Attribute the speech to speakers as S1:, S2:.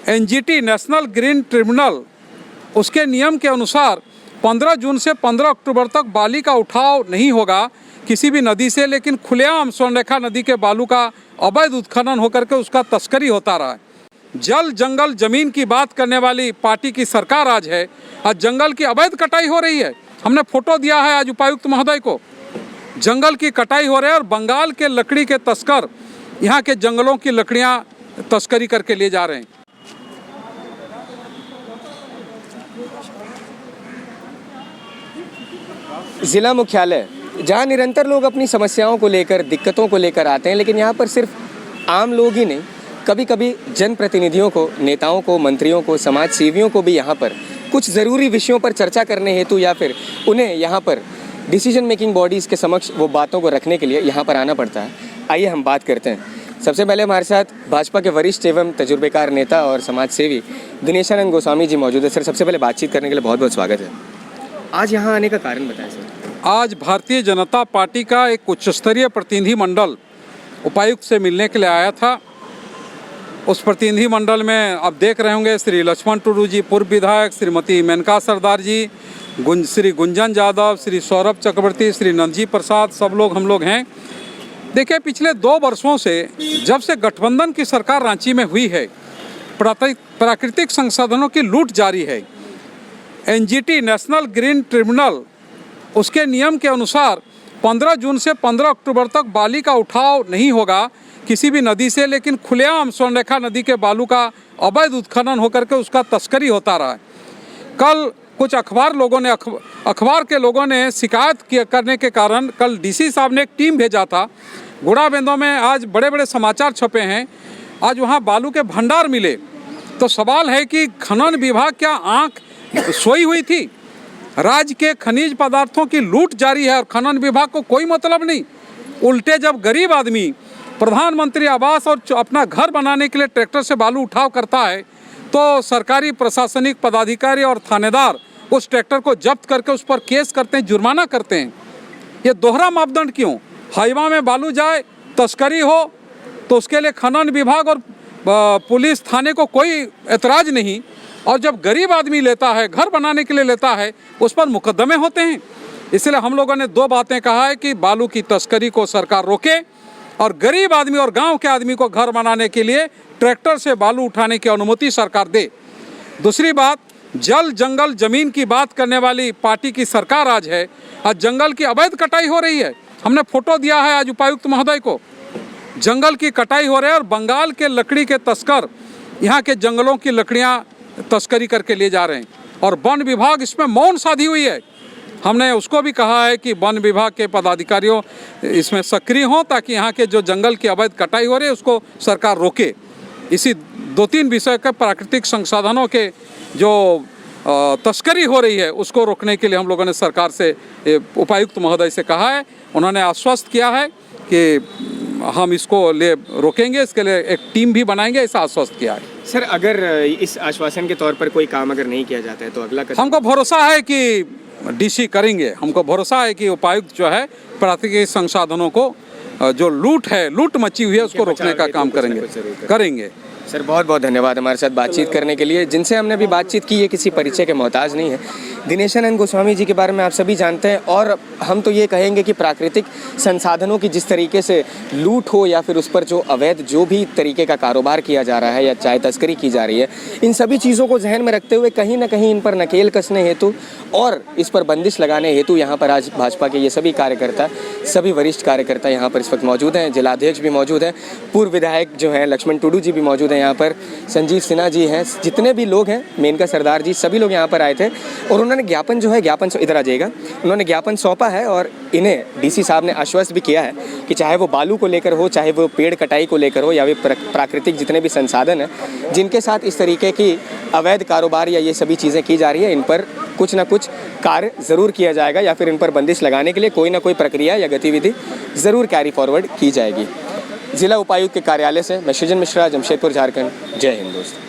S1: NGT national green tribunal उसके नियम के अनुसार 15 जून से 15 अक्टूबर तक बाली का उठाव नहीं होगा किसी भी नदी से, लेकिन खुलेआम स्वर्णरेखा नदी के बालू का अवैध उत्खनन होकर के उसका तस्करी होता रहा है। जल जंगल जमीन की बात करने वाली पार्टी की सरकार आज है। आज जंगल की अवैध कटाई हो रही है। हमने फोटो दिया है आज उपायुक्त महोदय को। जंगल की कटाई हो रही है और बंगाल के लकड़ी के तस्कर यहाँ के जंगलों की लकड़ियाँ तस्करी करके ले जा रहे हैं।
S2: ज़िला मुख्यालय जहाँ निरंतर लोग अपनी समस्याओं को लेकर, दिक्कतों को लेकर आते हैं, लेकिन यहाँ पर सिर्फ आम लोग ही नहीं, कभी कभी जनप्रतिनिधियों को, नेताओं को, मंत्रियों को, समाज सेवियों को भी यहाँ पर कुछ ज़रूरी विषयों पर चर्चा करने हेतु या फिर उन्हें यहाँ पर डिसीजन मेकिंग बॉडीज़ के समक्ष वो बातों को रखने के लिए यहाँ पर आना पड़ता है। आइए हम बात करते हैं। सबसे पहले हमारे साथ भाजपा के वरिष्ठ एवं तजुर्बेकार नेता और समाज सेवी दिनेशानंद गोस्वामी जी मौजूद है। सर, सबसे पहले बातचीत करने के लिए बहुत बहुत स्वागत है। आज यहाँ आने का कारण बताएं सर।
S1: आज भारतीय जनता पार्टी का एक उच्च स्तरीय प्रतिनिधि मंडल उपायुक्त से मिलने के लिए आया था। उस प्रतिनिधि मंडल में आप देख रहे होंगे श्री लक्ष्मण टुडू जी पूर्व विधायक, श्रीमती मेनका सरदार जी, श्री गुंजन यादव, श्री सौरभ चक्रवर्ती, श्री नंदजी प्रसाद, सब लोग हम लोग हैं। देखिए, पिछले 2 वर्षों से जब से गठबंधन की सरकार रांची में हुई है, प्राकृतिक संसाधनों की लूट जारी है। एनजीटी नेशनल ग्रीन ट्रिब्यूनल उसके नियम के अनुसार 15 जून से 15 अक्टूबर तक बाली का उठाव नहीं होगा किसी भी नदी से, लेकिन खुलेआम स्वर्णरेखा नदी के बालू का अवैध उत्खनन होकर के उसका तस्करी होता रहा है। कल कुछ अखबार के लोगों ने शिकायत करने के कारण कल डीसी साहब ने एक टीम भेजा था। गुड़ाबेंदो में आज बड़े बड़े समाचार छपे हैं। आज वहाँ बालू के भंडार मिले। तो सवाल है कि खनन विभाग क्या आँख सोई हुई थी? राज्य के खनिज पदार्थों की लूट जारी है और खनन विभाग को कोई मतलब नहीं। उल्टे जब गरीब आदमी प्रधानमंत्री आवास और अपना घर बनाने के लिए ट्रैक्टर से बालू उठाव करता है, तो सरकारी प्रशासनिक पदाधिकारी और थानेदार उस ट्रैक्टर को जब्त करके उस पर केस करते हैं, जुर्माना करते हैं। ये दोहरा मापदंड क्यों? हाईवा में बालू जाए, तस्करी हो, तो उसके लिए खनन विभाग और पुलिस थाने को कोई एतराज़ नहीं, और जब गरीब आदमी लेता है, घर बनाने के लिए लेता है, उस पर मुकदमे होते हैं। इसलिए हम लोगों ने 2 बातें कहा है कि बालू की तस्करी को सरकार रोके और गरीब आदमी और गांव के आदमी को घर बनाने के लिए ट्रैक्टर से बालू उठाने की अनुमति सरकार दे। दूसरी बात, जल जंगल जमीन की बात करने वाली पार्टी की सरकार आज है। आज जंगल की अवैध कटाई हो रही है। हमने फोटो दिया है आज उपायुक्त महोदय को। जंगल की कटाई हो रही है और बंगाल के लकड़ी के तस्कर यहाँ के जंगलों की लकड़ियाँ तस्करी करके ले जा रहे हैं और वन विभाग इसमें मौन साधी हुई है। हमने उसको भी कहा है कि वन विभाग के पदाधिकारियों इसमें सक्रिय हों ताकि यहाँ के जो जंगल की अवैध कटाई हो रही है उसको सरकार रोके। इसी 2-3 विषय के प्राकृतिक संसाधनों के जो तस्करी हो रही है उसको रोकने के लिए हम लोगों ने सरकार से, उपायुक्त महोदय से कहा है। उन्होंने आश्वस्त किया है कि हम इसको रोकेंगे, इसके लिए एक टीम भी बनाएंगे, ऐसा आश्वस्त किया है।
S2: सर, अगर इस आश्वासन के तौर पर कोई काम अगर नहीं किया जाता है तो अगला कदम?
S1: हमको भरोसा है कि डीसी करेंगे। हमको भरोसा है कि उपायुक्त जो है प्राकृतिक संसाधनों को जो लूट मची हुई है उसको रोकने का काम करेंगे।
S2: सर, बहुत बहुत धन्यवाद हमारे साथ बातचीत करने के लिए। जिनसे हमने अभी बातचीत की है किसी परिचय के मोहताज नहीं है। दिनेशानंद गोस्वामी जी के बारे में आप सभी जानते हैं और हम तो ये कहेंगे कि प्राकृतिक संसाधनों की जिस तरीके से लूट हो या फिर उस पर जो अवैध जो भी तरीके का कारोबार किया जा रहा है या चाहे तस्करी की जा रही है, इन सभी चीज़ों को जहन में रखते हुए कहीं ना कहीं इन पर नकेल कसने हेतु और इस पर बंदिश लगाने हेतु यहाँ पर आज भाजपा के ये सभी कार्यकर्ता, सभी वरिष्ठ कार्यकर्ता यहाँ पर इस वक्त मौजूद हैं। जिलाध्यक्ष भी मौजूद हैं, पूर्व विधायक जो हैं लक्ष्मण टुडू जी भी मौजूद हैं यहाँ पर, संजीव सिन्हा जी हैं, जितने भी लोग हैं, मेनका सरदार जी, सभी लोग यहाँ पर आए थे और उन्होंने ज्ञापन इधर आ जाइएगा, उन्होंने ज्ञापन सौंपा है और इन्हें डीसी साहब ने आश्वस्त भी किया है कि चाहे वो बालू को लेकर हो, चाहे वो पेड़ कटाई को लेकर हो या वे प्राकृतिक जितने भी संसाधन हैं जिनके साथ इस तरीके की अवैध कारोबार या ये सभी चीज़ें की जा रही है, इन पर कुछ ना कुछ कार्य ज़रूर किया जाएगा या फिर इन पर बंदिश लगाने के लिए कोई ना कोई प्रक्रिया या गतिविधि ज़रूर कैरी फॉरवर्ड की जाएगी। जिला उपायुक्त के कार्यालय से मैं सृजन मिश्रा, जमशेदपुर, झारखंड। जय हिंद दोस्तों।